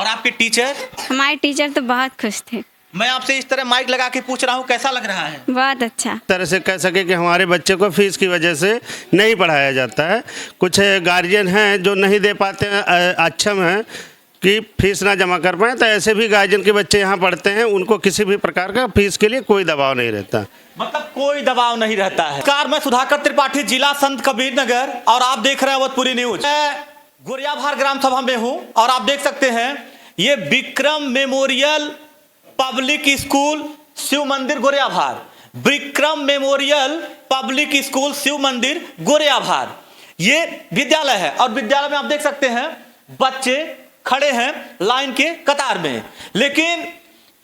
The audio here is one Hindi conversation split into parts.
और आपके टीचर? हमारे टीचर तो बहुत खुश थे। मैं आपसे इस तरह माइक लगा के पूछ रहा हूँ, कैसा लग रहा है? बहुत अच्छा। तरह से कह सके कि हमारे बच्चे को फीस की वजह से नहीं पढ़ाया जाता है। कुछ गार्जियन हैं जो नहीं दे पाते हैं, अक्षम हैं कि फीस ना जमा कर पाएँ, तो ऐसे भी गार्जियन के बच्चे यहाँ पढ़ते हैं, उनको किसी भी प्रकार का फीस के लिए कोई दबाव नहीं रहता। मतलब कोई दबाव नहीं रहता है। नमस्कार, मैं सुधाकर त्रिपाठी, जिला संत कबीर नगर, और आप देख रहे हैं अवधपुरी न्यूज। मैं गुरियाभार ग्राम सभा में हूँ और आप देख सकते हैं ये Vikram memorial public school Shiv Mandir Goriyabhar, Vikram memorial public school Shiv Mandir Goriyabhar ये विद्यालय है। और विद्यालय में आप देख सकते हैं बच्चे खड़े हैं लाइन के कतार में, लेकिन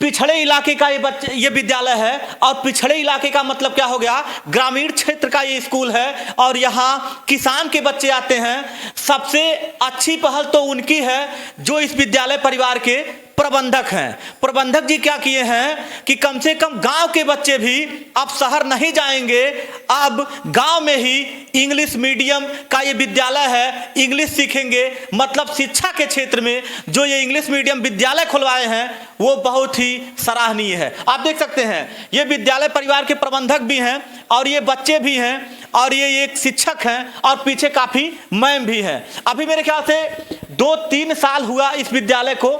पिछड़े इलाके का ये विद्यालय है। और पिछड़े इलाके का मतलब क्या हो गया? ग्रामीण क्षेत्र का ये स्कूल है और यहाँ किसान के बच्चे आते हैं। सबसे अच्छी पहल तो उनकी है जो इस विद्यालय परिवार के प्रबंधक हैं। प्रबंधक जी क्या किए हैं कि कम से कम गांव के बच्चे भी अब शहर नहीं जाएंगे, अब गांव में ही इंग्लिश मीडियम का ये विद्यालय है, इंग्लिश सीखेंगे। मतलब शिक्षा के क्षेत्र में जो ये इंग्लिश मीडियम विद्यालय खुलवाए हैं वो बहुत ही सराहनीय है। आप देख सकते हैं ये विद्यालय परिवार के प्रबंधक भी हैं और ये बच्चे भी हैं और ये एक शिक्षक हैं और पीछे काफी मैम भी हैं। अभी मेरे ख्याल से 2-3 साल हुआ इस विद्यालय को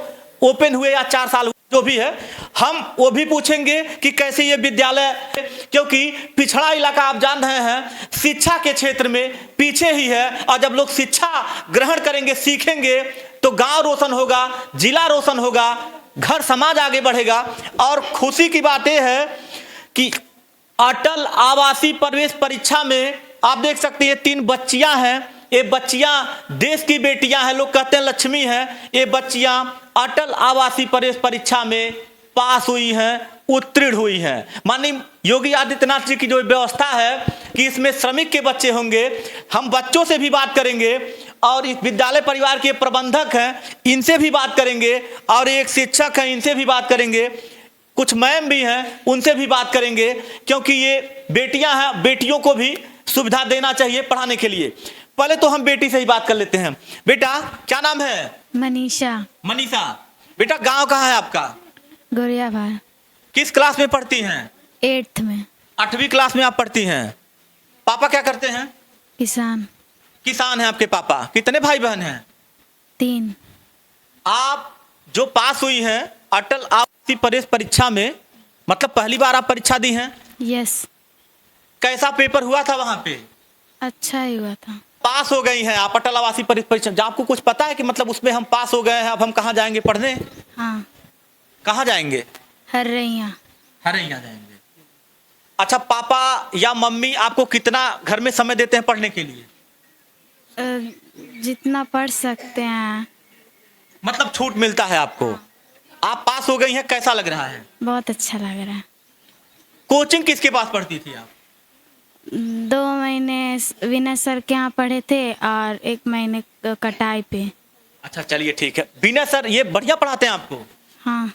ओपन हुए या 4 साल जो भी है, हम वो भी पूछेंगे कि कैसे ये विद्यालय, क्योंकि पिछड़ा इलाका आप जान रहे हैं शिक्षा के क्षेत्र में पीछे ही है। और जब लोग शिक्षा ग्रहण करेंगे, सीखेंगे, तो गांव रोशन होगा, जिला रोशन होगा, घर समाज आगे बढ़ेगा। और खुशी की बात यह है कि अटल आवासीय प्रवेश परीक्षा में आप देख सकते हैं 3 बच्चियां हैं। ये बच्चियां देश की बेटियां हैं, लोग कहते हैं लक्ष्मी हैं। ये बच्चियां अटल आवासीय प्रवेश परीक्षा में पास हुई हैं, उत्तीर्ण हुई हैं। माननीय योगी आदित्यनाथ जी की जो व्यवस्था है कि इसमें श्रमिक के बच्चे होंगे, हम बच्चों से भी बात करेंगे और इस विद्यालय परिवार के प्रबंधक हैं इनसे भी बात करेंगे और एक शिक्षक हैं इनसे भी बात करेंगे, कुछ मैम भी हैं उनसे भी बात करेंगे, क्योंकि ये बेटियां हैं, बेटियों को भी सुविधा देना चाहिए पढ़ाने के लिए। पहले तो हम बेटी से ही बात कर लेते हैं। बेटा क्या नाम है? मनीषा। मनीषा, बेटा गांव कहाँ है आपका? गोरियाभार। किस क्लास में पढ़ती हैं? 8th में। 8वीं क्लास में आप पढ़ती हैं। पापा क्या करते हैं? किसान। किसान हैं आपके पापा। कितने भाई बहन हैं? 3। आप जो पास हुई हैं अटल आवासीय प्रवेश परीक्षा में, मतलब पहली बार आप परीक्षा दी हैं? यस। कैसा पेपर हुआ था वहां पे? अच्छा ही हुआ था। पास हो गई हैं आप अटल आवासीय प्रवेश परीक्षा। आपको कुछ पता है कि मतलब उसमें हम पास हो गए हैं, अब हम कहाँ जाएंगे पढ़ने? हाँ। कहाँ जाएंगे? हर्रैया। हरैया जाएंगे। अच्छा, पापा या मम्मी आपको कितना घर में समय देते हैं पढ़ने के लिए? जितना पढ़ सकते हैं। मतलब छूट मिलता है आपको? आप पास हो गई हैं, कैसा लग रहा है? बहुत अच्छा लग रहा है। कोचिंग किसके पास पढ़ती थी आप? 2 महीने विनय सर के यहाँ पढ़े थे और 1 महीने कटाई पे। अच्छा चलिए ठीक है। विनय सर ये बढ़िया पढ़ाते हैं आपको? हाँ।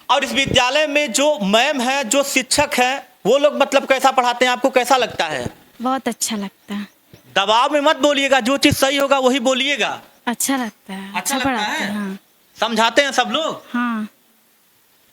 और इस विद्यालय में जो मैम है, जो शिक्षक है, वो लोग मतलब कैसा पढ़ाते हैं आपको, कैसा लगता है? बहुत अच्छा लगता है। दबाव में मत बोलिएगा, जो चीज सही होगा वही बोलिएगा। अच्छा लगता है। अच्छा लगता पढ़ाते है? हैं। हाँ। समझाते हैं सब लोग? हाँ।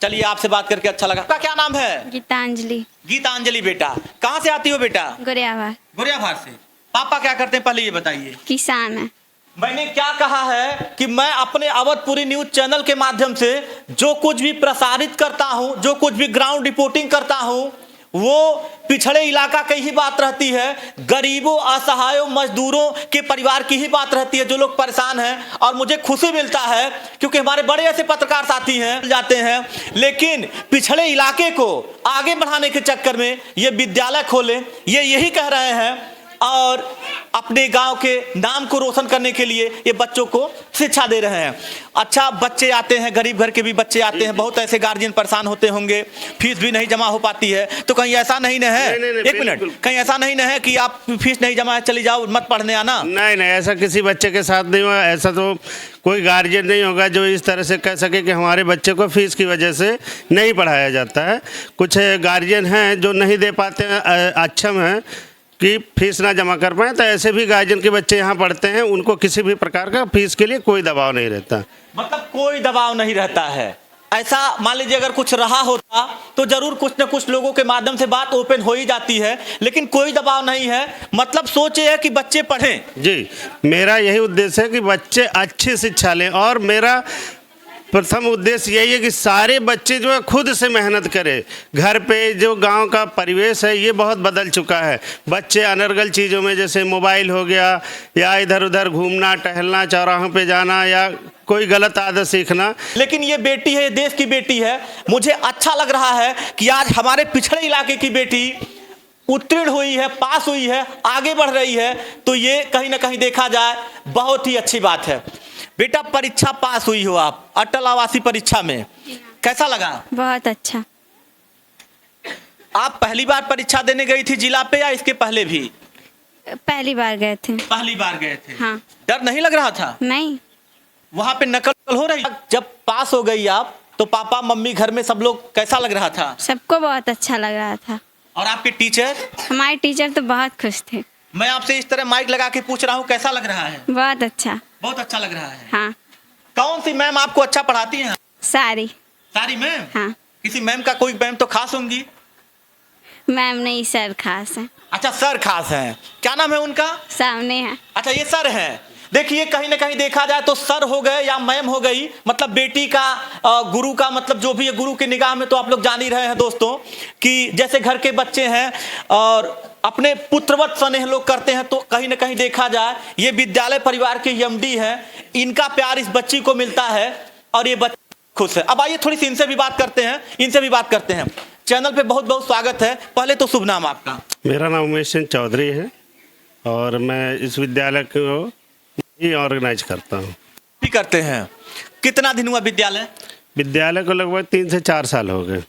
चलिए आपसे बात करके अच्छा लगा। आपका क्या नाम है? गीतांजलि। गीतांजलि। बेटा कहाँ से आती हो बेटा? गोरियाभार। गोरियाभार से। पापा क्या करते हैं पहले ये बताइए? किसान है। मैंने क्या कहा है कि मैं अपने अवधपुरी न्यूज चैनल के माध्यम से जो कुछ भी प्रसारित करता हूं, जो कुछ भी ग्राउंड रिपोर्टिंग करता हूं, वो पिछड़े इलाका की ही बात रहती है, गरीबों, असहायों, मजदूरों के परिवार की ही बात रहती है, जो लोग परेशान हैं। और मुझे खुशी मिलता है क्योंकि हमारे बड़े ऐसे पत्रकार साथी हैं जाते हैं, लेकिन पिछड़े इलाके को आगे बढ़ाने के चक्कर में ये विद्यालय खोले, ये यही कह रहे हैं। और अपने गांव के नाम को रोशन करने के लिए ये बच्चों को शिक्षा दे रहे हैं। अच्छा, बच्चे आते हैं, गरीब घर के भी बच्चे आते हैं, बहुत ऐसे गार्जियन परेशान होते होंगे, फीस भी नहीं जमा हो पाती है, तो कहीं ऐसा नहीं न है? एक मिनट, कहीं ऐसा नहीं न है कि आप फीस नहीं जमा है चली जाओ मत पढ़ने आना? नहीं, ऐसा किसी बच्चे के साथ नहीं हुआ। ऐसा तो कोई गार्जियन नहीं होगा जो इस तरह से कह सके कि हमारे बच्चे को फीस की वजह से नहीं पढ़ाया जाता है। कुछ गार्जियन हैं जो नहीं दे पाते हैं, अक्षम हैं कि फीस ना जमा कर पाएँ, तो ऐसे भी गार्जियन के बच्चे यहाँ पढ़ते हैं, उनको किसी भी प्रकार का फीस के लिए कोई दबाव नहीं रहता। मतलब कोई दबाव नहीं रहता है। ऐसा मान लीजिए अगर कुछ रहा होता तो जरूर कुछ न कुछ लोगों के माध्यम से बात ओपन हो ही जाती है, लेकिन कोई दबाव नहीं है। मतलब सोच ये है कि बच्चे पढ़ें। जी, मेरा यही उद्देश्य है कि बच्चे अच्छी शिक्षा लें, और मेरा प्रथम उद्देश्य यही है कि सारे बच्चे जो है खुद से मेहनत करें। घर पे जो गांव का परिवेश है ये बहुत बदल चुका है। बच्चे अनर्गल चीज़ों में, जैसे मोबाइल हो गया, या इधर उधर घूमना टहलना, चौराहों पे जाना, या कोई गलत आदत सीखना। लेकिन ये बेटी है, देश की बेटी है। मुझे अच्छा लग रहा है कि आज हमारे पिछड़े इलाके की बेटी उत्तीर्ण हुई है, पास हुई है, आगे बढ़ रही है, तो ये कहीं ना कहीं देखा जाए बहुत ही अच्छी बात है। बेटा परीक्षा पास हुई हो आप, अटल आवासीय परीक्षा में, कैसा लगा? बहुत अच्छा। आप पहली बार परीक्षा देने गई थी जिला पे या इसके पहले भी? पहली बार गए थे। पहली बार गए थे। हाँ। डर नहीं लग रहा था? नहीं। वहां पे नकल हो रही? जब पास हो गई आप तो पापा मम्मी घर में सब लोग कैसा लग रहा था? सबको बहुत अच्छा लग रहा था। और आपके टीचर? हमारे टीचर तो बहुत खुश थे। मैं आपसे इस तरह माइक लगा के पूछ रहा हूँ, कैसा लग रहा है? बहुत अच्छा। बहुत अच्छा लग रहा है। हाँ। कौन सी मैम आपको अच्छा पढ़ाती हैं? सारी। सारी मैम? हाँ। किसी मैम का कोई मैम तो खास होंगी? मैम नहीं, सर खास है। अच्छा, सर खास हैं। क्या नाम है उनका? सामने है। अच्छा, ये सर हैं। देखिए कहीं ना कहीं देखा जाए तो सर हो गए या मैम हो गई, मतलब बेटी का गुरु का मतलब जो भी है, गुरु की निगाह में तो आप लोग जान ही रहे हैं दोस्तों कि जैसे घर के बच्चे हैं और अपने पुत्रवत स्नेह लोग करते हैं, तो कहीं ना कहीं देखा जाए ये विद्यालय परिवार के एमडी हैं, इनका प्यार इस बच्ची को मिलता है और ये बच्ची खुश है। अब आइए थोड़ी सी इनसे भी बात करते हैं। चैनल पे बहुत बहुत स्वागत है। पहले तो शुभ नाम आपका? मेरा नाम उमेश सिंह चौधरी है और मैं इस विद्यालय को ही ऑर्गेनाइज करता हूँ। भी करते हैं। कितना दिन हुआ विद्यालय को? लगभग 3 से 4 साल हो गए।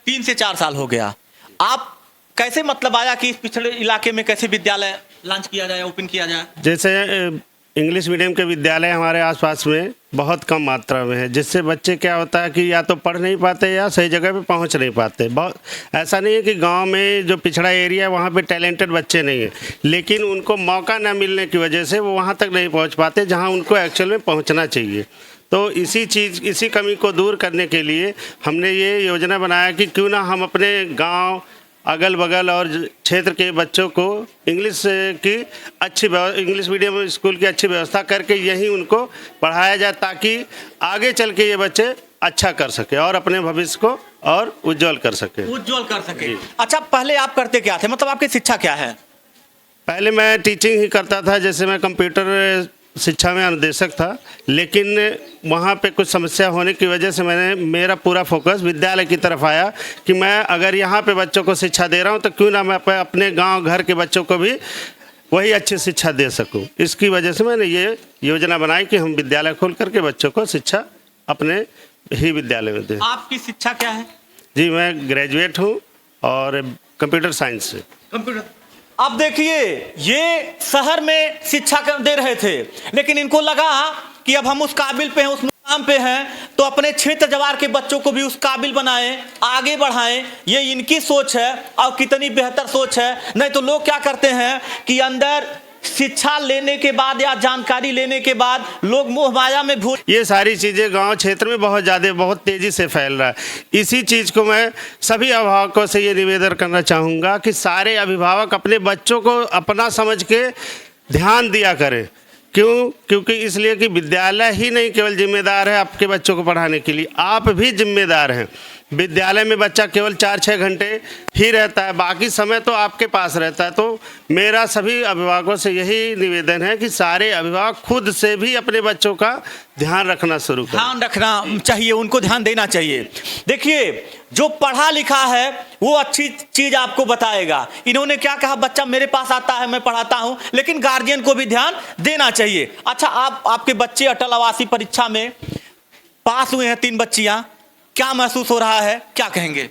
3 से 4 साल हो गया। आप कैसे मतलब आया कि इस पिछड़े इलाके में कैसे विद्यालय लॉन्च किया जाए, ओपन किया जाए? जैसे इंग्लिश मीडियम के विद्यालय हमारे आसपास में बहुत कम मात्रा में है, जिससे बच्चे क्या होता है कि या तो पढ़ नहीं पाते या सही जगह पे पहुंच नहीं पाते। बहुत ऐसा नहीं है कि गांव में जो पिछड़ा एरिया है वहाँ पे टैलेंटेड बच्चे नहीं हैं, लेकिन उनको मौका न मिलने की वजह से वो वहाँ तक नहीं पहुँच पाते जहाँ उनको एक्चुअल में पहुँचना चाहिए। तो इसी कमी को दूर करने के लिए हमने ये योजना बनाया कि क्यों ना हम अपने गाँव, अगल बगल और क्षेत्र के बच्चों को इंग्लिश मीडियम स्कूल की अच्छी व्यवस्था करके यहीं उनको पढ़ाया जाए, ताकि आगे चल के ये बच्चे अच्छा कर सके और अपने भविष्य को और उज्जवल कर सके। अच्छा, पहले आप करते क्या थे, मतलब आपकी शिक्षा क्या है? पहले मैं टीचिंग ही करता था, जैसे मैं कंप्यूटर शिक्षा में अनुदेशक था, लेकिन वहाँ पे कुछ समस्या होने की वजह से मेरा पूरा फोकस विद्यालय की तरफ आया कि मैं अगर यहाँ पे बच्चों को शिक्षा दे रहा हूँ तो क्यों ना मैं अपने गांव घर के बच्चों को भी वही अच्छी शिक्षा दे सकूँ। इसकी वजह से मैंने ये योजना बनाई कि हम विद्यालय खोल करके बच्चों को शिक्षा अपने ही विद्यालय में दें। आपकी शिक्षा क्या है? जी, मैं ग्रेजुएट हूँ और कंप्यूटर साइंस से। कंप्यूटर। अब देखिए, ये शहर में शिक्षा दे रहे थे, लेकिन इनको लगा कि अब हम उस काबिल पे हैं, उस मुकाम पे हैं, तो अपने क्षेत्र जवार के बच्चों को भी उस काबिल बनाएं, आगे बढ़ाएं। ये इनकी सोच है और कितनी बेहतर सोच है। नहीं तो लोग क्या करते हैं कि अंदर शिक्षा लेने के बाद या जानकारी लेने के बाद लोग मोह माया में भूल, ये सारी चीज़ें गांव क्षेत्र में बहुत तेज़ी से फैल रहा है। इसी चीज़ को मैं सभी अभिभावकों से ये निवेदन करना चाहूँगा कि सारे अभिभावक अपने बच्चों को अपना समझ के ध्यान दिया करें। क्योंकि इसलिए कि विद्यालय ही नहीं केवल जिम्मेदार है आपके बच्चों को पढ़ाने के लिए, आप भी जिम्मेदार हैं। विद्यालय में बच्चा केवल 4-6 घंटे ही रहता है, बाकी समय तो आपके पास रहता है। तो मेरा सभी अभिभावकों से यही निवेदन है कि सारे अभिभावक खुद से भी अपने बच्चों का ध्यान रखना शुरू करें। ध्यान रखना चाहिए, उनको ध्यान देना चाहिए। देखिए, जो पढ़ा लिखा है वो अच्छी चीज आपको बताएगा। इन्होंने क्या कहा, बच्चा मेरे पास आता है मैं पढ़ाता हूं, लेकिन गार्जियन को भी ध्यान देना चाहिए। अच्छा, आपके बच्चे अटल आवासीय परीक्षा में पास हुए हैं, 3 बच्चियां, क्या महसूस हो रहा है, क्या कहेंगे?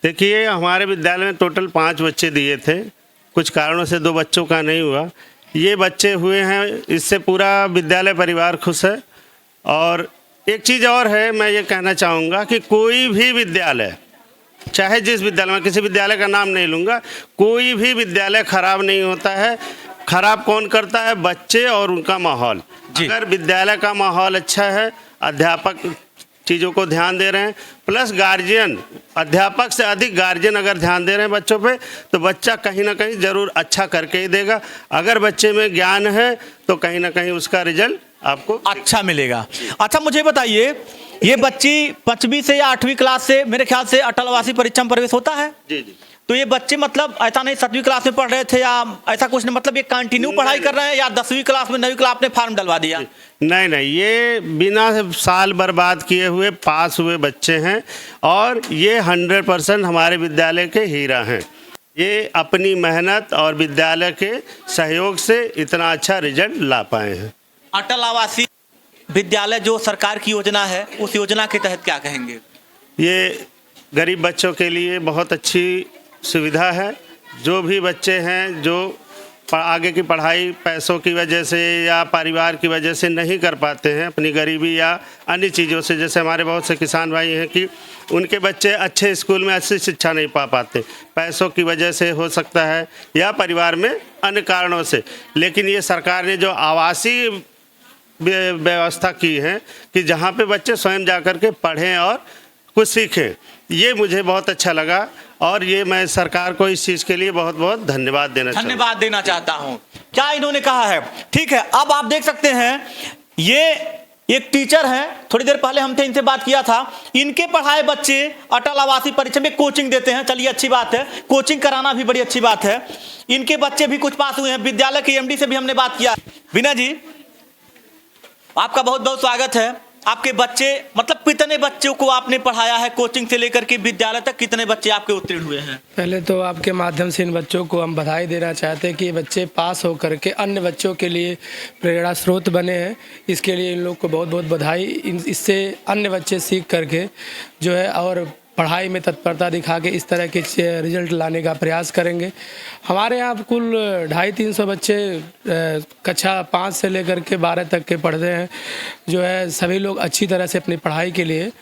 देखिए, हमारे विद्यालय में टोटल 5 बच्चे दिए थे, कुछ कारणों से 2 बच्चों का नहीं हुआ। ये बच्चे हुए हैं, इससे पूरा विद्यालय परिवार खुश है। और एक चीज़ और है, मैं ये कहना चाहूँगा कि कोई भी विद्यालय चाहे जिस विद्यालय में, किसी विद्यालय का नाम नहीं लूँगा, कोई भी विद्यालय खराब नहीं होता है। खराब कौन करता है? बच्चे और उनका माहौल। अगर विद्यालय का माहौल अच्छा है, अध्यापक चीज़ों को ध्यान दे रहे हैं, प्लस गार्जियन, अध्यापक से अधिक गार्जियन अगर ध्यान दे रहे हैं बच्चों पे, तो बच्चा कहीं ना कहीं ज़रूर अच्छा करके ही देगा। अगर बच्चे में ज्ञान है तो कहीं ना कहीं उसका रिजल्ट आपको अच्छा मिलेगा। अच्छा मुझे बताइए, ये बच्ची 5वीं से या 8वीं क्लास से मेरे ख्याल से अटल आवासीय परीक्षा में प्रवेश होता है। जी जी। तो ये बच्चे मतलब ऐसा नहीं 7वीं क्लास में पढ़ रहे थे या ऐसा कुछ नहीं, मतलब ये कंटिन्यू पढ़ाई कर रहे हैं या 10वीं क्लास में 9वीं क्लास आपने फॉर्म डलवा दिया? नहीं नहीं, ये बिना साल बर्बाद किए हुए पास हुए बच्चे हैं और ये 100% हमारे विद्यालय के हीरा हैं। ये अपनी मेहनत और विद्यालय के सहयोग से इतना अच्छा रिजल्ट ला पाए हैं। अटल आवासीय विद्यालय जो सरकार की योजना है, उस योजना के तहत क्या कहेंगे? ये गरीब बच्चों के लिए बहुत अच्छी सुविधा है। जो भी बच्चे हैं जो आगे की पढ़ाई पैसों की वजह से या परिवार की वजह से नहीं कर पाते हैं, अपनी गरीबी या अन्य चीज़ों से, जैसे हमारे बहुत से किसान भाई हैं कि उनके बच्चे अच्छे स्कूल में अच्छी शिक्षा नहीं पा पाते, पैसों की वजह से हो सकता है या परिवार में अन्य कारणों से। लेकिन ये सरकार ने जो आवासीय व्यवस्था की है कि जहाँ पे बच्चे स्वयं जा कर के पढ़ें और कुछ सीखें, ये मुझे बहुत अच्छा लगा और ये मैं सरकार को इस चीज़ के लिए बहुत बहुत धन्यवाद देना चाहता हूँ। क्या इन्होंने कहा है? ठीक है, अब आप देख सकते हैं ये एक टीचर हैं, थोड़ी देर पहले हमने इनसे बात किया था। इनके पढ़ाए बच्चे अटल आवासीय परीक्षा में कोचिंग देते हैं। चलिए अच्छी बात है, कोचिंग कराना भी बड़ी अच्छी बात है। इनके बच्चे भी कुछ पास हुए हैं। विद्यालय के एमडी से भी हमने बात किया। वीना जी, आपका बहुत बहुत स्वागत है। आपके बच्चे मतलब कितने बच्चों को आपने पढ़ाया है कोचिंग से लेकर के विद्यालय तक? कितने बच्चे आपके उत्तीर्ण हुए हैं? पहले तो आपके माध्यम से इन बच्चों को हम बधाई देना चाहते हैं कि ये बच्चे पास होकर के अन्य बच्चों के लिए प्रेरणा स्रोत बने हैं। इसके लिए इन लोग को बहुत बहुत बधाई। इससे अन्य बच्चे सीख करके जो है और पढ़ाई में तत्परता दिखा के इस तरह के रिजल्ट लाने का प्रयास करेंगे। हमारे यहाँ कुल 250-300 बच्चे कक्षा 5 से लेकर के 12 तक के पढ़ते हैं। जो है सभी लोग अच्छी तरह से अपनी पढ़ाई के लिए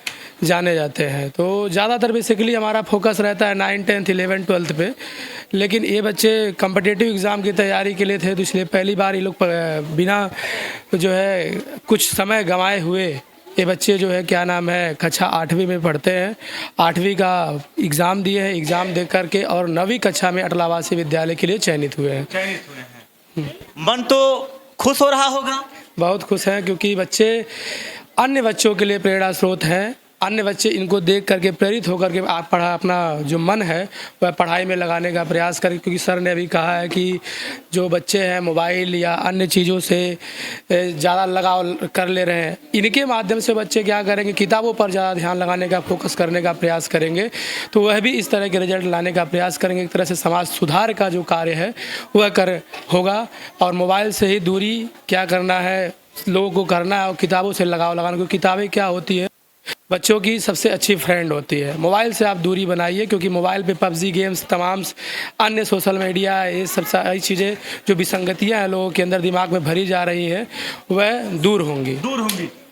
जाने जाते हैं। तो ज़्यादातर बेसिकली हमारा फोकस रहता है 9, 10, 11, 12 पे। लेकिन ये बच्चे कॉम्पिटिटिव एग्ज़ाम की तैयारी के लिए थे, तो इसलिए पहली बार ये लोग बिना जो है कुछ समय गंवाए हुए ये बच्चे जो है क्या नाम है कक्षा 8वीं में पढ़ते हैं। 8वीं का एग्ज़ाम दिए हैं, एग्ज़ाम दे करके और 9वीं कक्षा में अटल आवासीय विद्यालय के लिए चयनित हुए हैं। मन तो खुश हो रहा होगा? बहुत खुश हैं, क्योंकि बच्चे अन्य बच्चों के लिए प्रेरणा स्रोत हैं। अन्य बच्चे इनको देख करके प्रेरित होकर के आप अपना जो मन है वह पढ़ाई में लगाने का प्रयास करें। क्योंकि सर ने अभी कहा है कि जो बच्चे हैं मोबाइल या अन्य चीज़ों से ज़्यादा लगाव कर ले रहे हैं, इनके माध्यम से बच्चे क्या करेंगे, किताबों पर ज़्यादा ध्यान लगाने का, फोकस करने का प्रयास करेंगे, तो वह भी इस तरह के रिजल्ट लाने का प्रयास करेंगे। एक तरह से समाज सुधार का जो कार्य है वह होगा। और मोबाइल से ही दूरी क्या करना है लोगों को करना है और किताबों से लगाव लगाना, क्योंकि किताबें क्या होती है बच्चों की सबसे अच्छी फ्रेंड होती है। मोबाइल से आप दूरी बनाइए, क्योंकि मोबाइल पे पबजी गेम्स, तमाम अन्य सोशल मीडिया, ये सब सारी चीज़ें जो विसंगतियां हैं लोगों के अंदर दिमाग में भरी जा रही हैं वह दूर होंगी।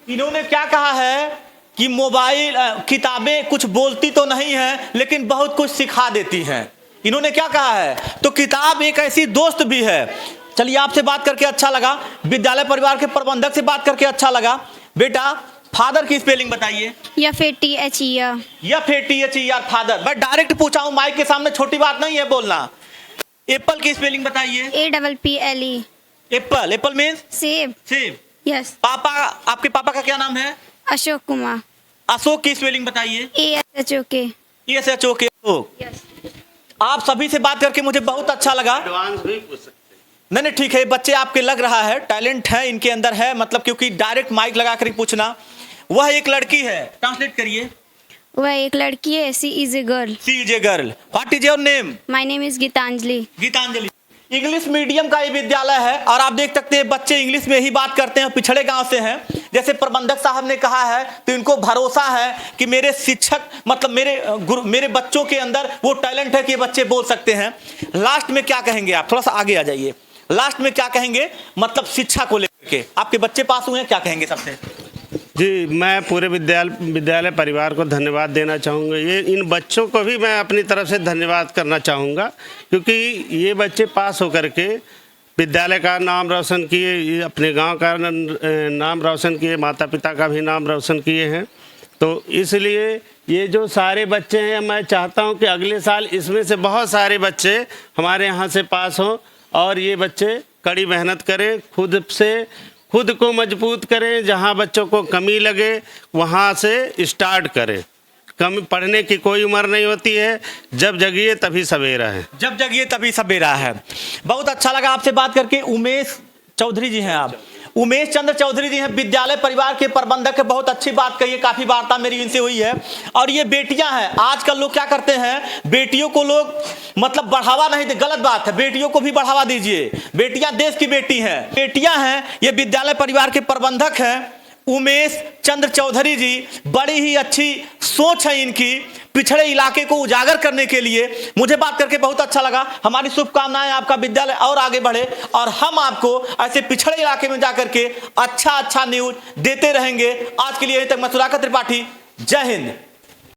इन्होंने क्या कहा है कि मोबाइल किताबें कुछ बोलती तो नहीं है लेकिन बहुत कुछ सिखा देती हैं। इन्होंने क्या कहा है, तो किताब एक ऐसी दोस्त भी है। चलिए आपसे बात करके अच्छा लगा, विद्यालय परिवार के प्रबंधक से बात करके अच्छा लगा। बेटा फादर की स्पेलिंग बताइए। FATHER father. मैं डायरेक्ट पूछा हूँ, माइक के सामने छोटी बात नहीं है बोलना। एप्पल की स्पेलिंग बताइए। APPLE। एप्पल, एप्पल मीन्स सेब। सेब। यस। पापा, आपके पापा का क्या नाम है? अशोक कुमार। अशोक की स्पेलिंग बताइए। ASHOK। ASHOK। यस। आप सभी से बात करके मुझे बहुत अच्छा लगा। एडवांस भी पूछ सकते हैं। नहीं ठीक है, बच्चे आपके लग रहा है टैलेंट है इनके अंदर है, मतलब क्योंकि डायरेक्ट माइक लगा कर पूछना। वह एक लड़की है, ट्रांसलेट करिए। वह एक लड़की है, she is a girl. She is a girl. What is your name? My name is Geetanjali. Geetanjali. English medium का ये विद्यालय है और आप देख सकते हैं बच्चे इंग्लिश में ही बात करते हैं, पिछड़े गांव से हैं। जैसे प्रबंधक साहब ने कहा है तो इनको भरोसा है कि मेरे शिक्षक मतलब मेरे बच्चों के अंदर वो टैलेंट है कि ये बच्चे बोल सकते हैं। लास्ट में क्या कहेंगे आप? थोड़ा सा आगे आ जाइए। लास्ट में क्या कहेंगे मतलब शिक्षा को लेकर के? आपके बच्चे पास हुए हैं, क्या कहेंगे सबसे? जी, मैं पूरे विद्यालय परिवार को धन्यवाद देना चाहूँगा। ये इन बच्चों को भी मैं अपनी तरफ से धन्यवाद करना चाहूँगा, क्योंकि ये बच्चे पास होकर के विद्यालय का नाम रोशन किए, अपने गांव का नाम रोशन किए, माता पिता का भी नाम रोशन किए हैं। तो इसलिए ये जो सारे बच्चे हैं, मैं चाहता हूं कि अगले साल इसमें से बहुत सारे बच्चे हमारे यहाँ से पास हों और ये बच्चे कड़ी मेहनत करें, खुद को मजबूत करें, जहाँ बच्चों को कमी लगे वहाँ से स्टार्ट करें। कम पढ़ने की कोई उम्र नहीं होती है, जब जगिए तभी सवेरा है। जब जगिए तभी सवेरा है। बहुत अच्छा लगा आपसे बात करके। उमेश चौधरी जी हैं आप, उमेश चंद्र चौधरी जी हैं, विद्यालय परिवार के प्रबंधक। बहुत अच्छी बात कही है, काफ़ी वार्ता मेरी इनसे हुई है। और ये बेटियां हैं, आजकल लोग क्या करते हैं, बेटियों को लोग मतलब बढ़ावा नहीं दे, गलत बात है, बेटियों को भी बढ़ावा दीजिए। बेटियां देश की बेटी हैं, बेटियां हैं। ये विद्यालय परिवार के प्रबंधक हैं उमेश चंद्र चौधरी जी। बड़ी ही अच्छी सोच है इनकी, पिछड़े इलाके को उजागर करने के लिए। मुझे बात करके बहुत अच्छा लगा। हमारी शुभकामनाएं आपका विद्यालय और आगे बढ़े और हम आपको ऐसे पिछड़े इलाके में जाकर के अच्छा न्यूज देते रहेंगे। आज के लिए यहीं तक। मैं सुधाकर त्रिपाठी, जय हिंद।